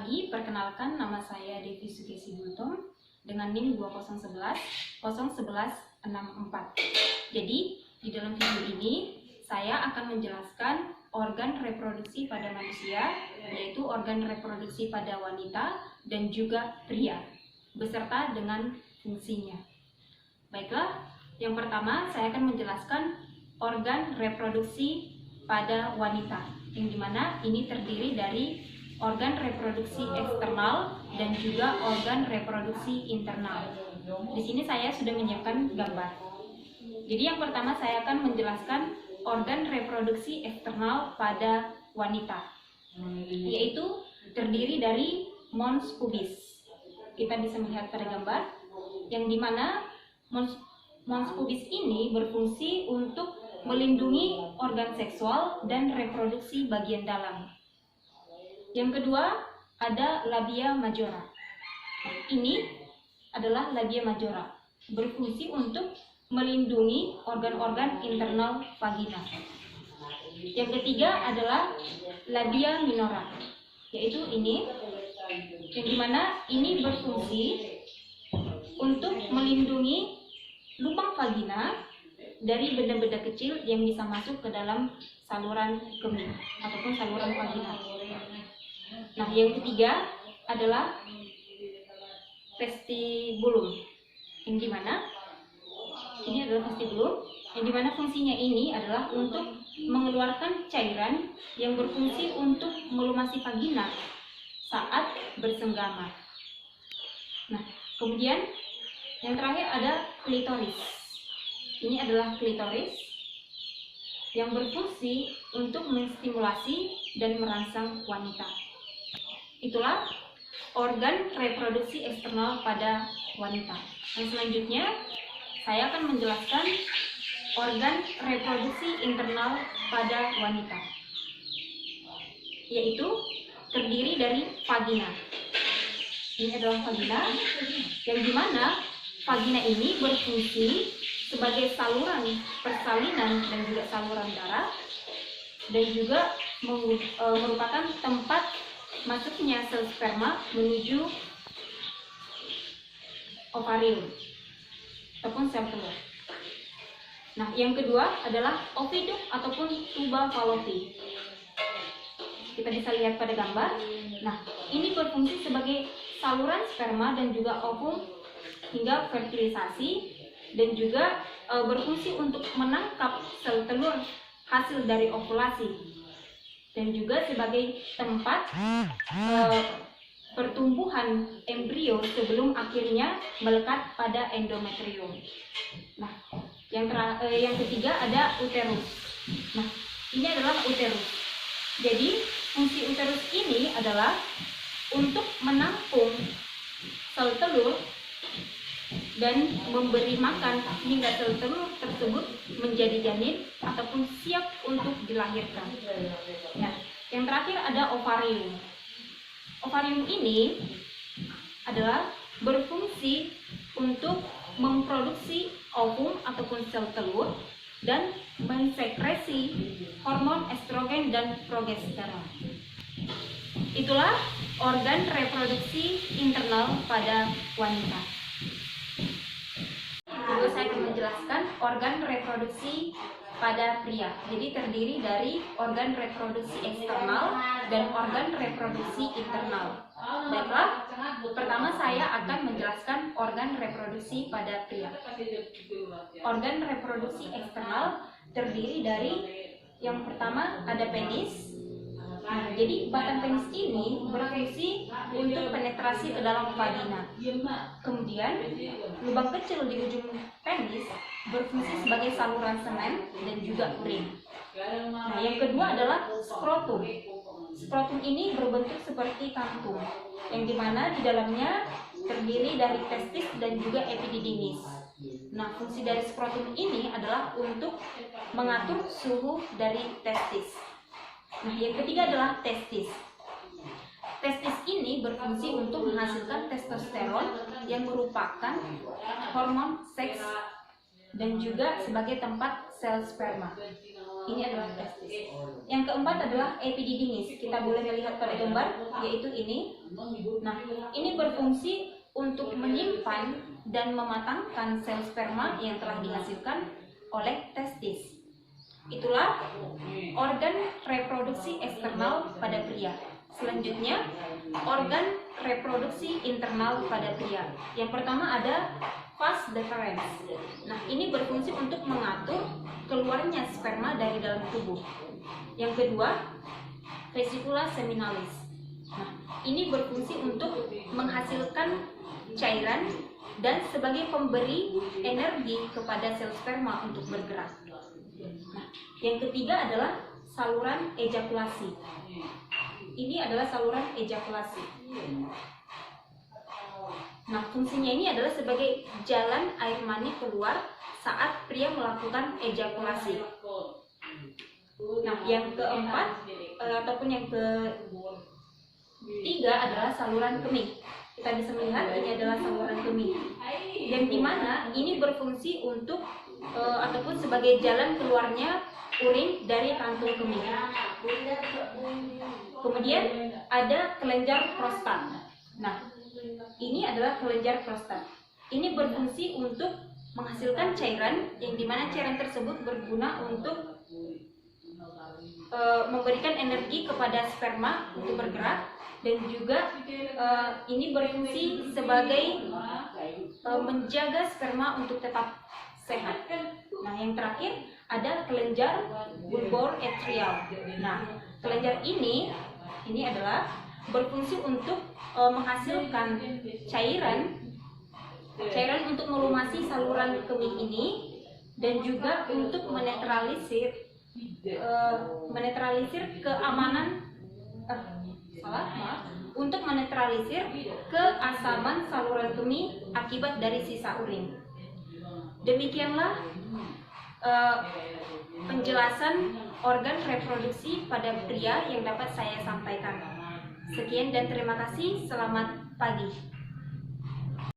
pagi, perkenalkan nama saya Devi Sugesi Bultom dengan NIM 2011 01164. Jadi, di dalam video ini saya akan menjelaskan organ reproduksi pada manusia, yaitu organ reproduksi pada wanita dan juga pria, beserta dengan fungsinya. Baiklah, yang pertama saya akan menjelaskan organ reproduksi pada wanita, yang dimana ini terdiri dari organ reproduksi eksternal dan juga organ reproduksi internal. Di sini saya sudah menyiapkan gambar. Jadi yang pertama saya akan menjelaskan organ reproduksi eksternal pada wanita, yaitu terdiri dari mons pubis. Kita bisa melihat pada gambar, yang dimana mons pubis ini berfungsi untuk melindungi organ seksual dan reproduksi bagian dalam. Yang kedua ada labia majora. Ini adalah labia majora, berfungsi untuk melindungi organ-organ internal vagina. Yang ketiga adalah labia minora, yaitu ini, yang dimana ini berfungsi untuk melindungi lubang vagina dari benda-benda kecil yang bisa masuk ke dalam saluran kemih ataupun saluran vagina. Nah, yang ketiga adalah vestibulum, yang dimana ini adalah vestibulum, yang dimana fungsinya ini adalah untuk mengeluarkan cairan yang berfungsi untuk melumasi vagina saat bersenggama. Nah, kemudian yang terakhir ada klitoris. Ini adalah klitoris yang berfungsi untuk menstimulasi dan merangsang wanita. Itulah organ reproduksi eksternal pada wanita. Dan selanjutnya saya akan menjelaskan organ reproduksi internal pada wanita, yaitu terdiri dari vagina. Ini adalah vagina, yang dimana vagina ini berfungsi sebagai saluran persalinan dan juga saluran darah, dan juga merupakan tempat masuknya sel sperma menuju ovarium ataupun sel telur. Nah, yang kedua adalah oviduk ataupun tuba fallopi. Kita bisa lihat pada gambar. Nah, ini berfungsi sebagai saluran sperma dan juga ovum hingga fertilisasi, dan juga berfungsi untuk menangkap sel telur hasil dari ovulasi, dan juga sebagai tempat pertumbuhan embrio sebelum akhirnya melekat pada endometrium. Nah, yang ketiga ada uterus. Nah, ini adalah uterus. Jadi fungsi uterus ini adalah untuk menampung sel telur dan memberi makan hingga sel telur tersebut menjadi janin ataupun siap untuk dilahirkan. Nah, yang terakhir ada ovarium. Ovarium ini adalah berfungsi untuk memproduksi ovum ataupun sel telur dan mensekresi hormon estrogen dan progesteron. Itulah organ reproduksi internal pada wanita. Lalu saya akan menjelaskan organ reproduksi pada pria. Jadi terdiri dari organ reproduksi eksternal dan organ reproduksi internal. Baiklah, pertama saya akan menjelaskan organ reproduksi pada pria. Organ reproduksi eksternal terdiri dari, yang pertama ada penis. Nah, jadi batang penis ini berfungsi untuk penetrasi ke dalam vagina. Kemudian lubang kecil di ujung penis berfungsi sebagai saluran semen dan juga urin. Nah, yang kedua adalah skrotum. Skrotum ini berbentuk seperti kantung, yang dimana di dalamnya terdiri dari testis dan juga epididymis. Nah, fungsi dari skrotum ini adalah untuk mengatur suhu dari testis. Nah, yang ketiga adalah testis. Testis ini berfungsi untuk menghasilkan testosteron yang merupakan hormon seks dan juga sebagai tempat sel sperma. Ini adalah testis. Yang keempat adalah epididymis. Kita boleh melihat pada gambar, yaitu ini. Nah, ini berfungsi untuk menyimpan dan mematangkan sel sperma yang telah dihasilkan oleh testis. Itulah organ reproduksi eksternal pada pria. Selanjutnya, organ reproduksi internal pada pria. Yang pertama ada vas deferens. Nah, ini berfungsi untuk mengatur keluarnya sperma dari dalam tubuh. Yang kedua, vesicula seminalis. Nah, ini berfungsi untuk menghasilkan cairan dan sebagai pemberi energi kepada sel sperma untuk bergerak. Nah, yang ketiga adalah saluran ejakulasi. Ini adalah saluran ejakulasi. Nah, fungsinya ini adalah sebagai jalan air mani keluar saat pria melakukan ejakulasi. Nah, yang keempat ataupun yang ketiga adalah saluran kemih. Kita bisa melihat ini adalah saluran kemih, yang dimana ini berfungsi untuk ataupun sebagai jalan keluarnya urin dari kantung kemih. Kemudian ada kelenjar prostat. Nah, ini adalah kelenjar prostat. Ini berfungsi untuk menghasilkan cairan, yang dimana cairan tersebut berguna untuk memberikan energi kepada sperma untuk bergerak, dan juga ini berfungsi sebagai menjaga sperma untuk tetap sehat. Nah, yang terakhir ada kelenjar bulbar atrial. Nah, kelenjar ini adalah berfungsi untuk menghasilkan cairan untuk melumasi saluran kemih ini, dan juga untuk menetralisir untuk menetralisir keasaman saluran kemih akibat dari sisa urin. Demikianlah penjelasan organ reproduksi pada pria yang dapat saya sampaikan. Sekian dan terima kasih. Selamat pagi.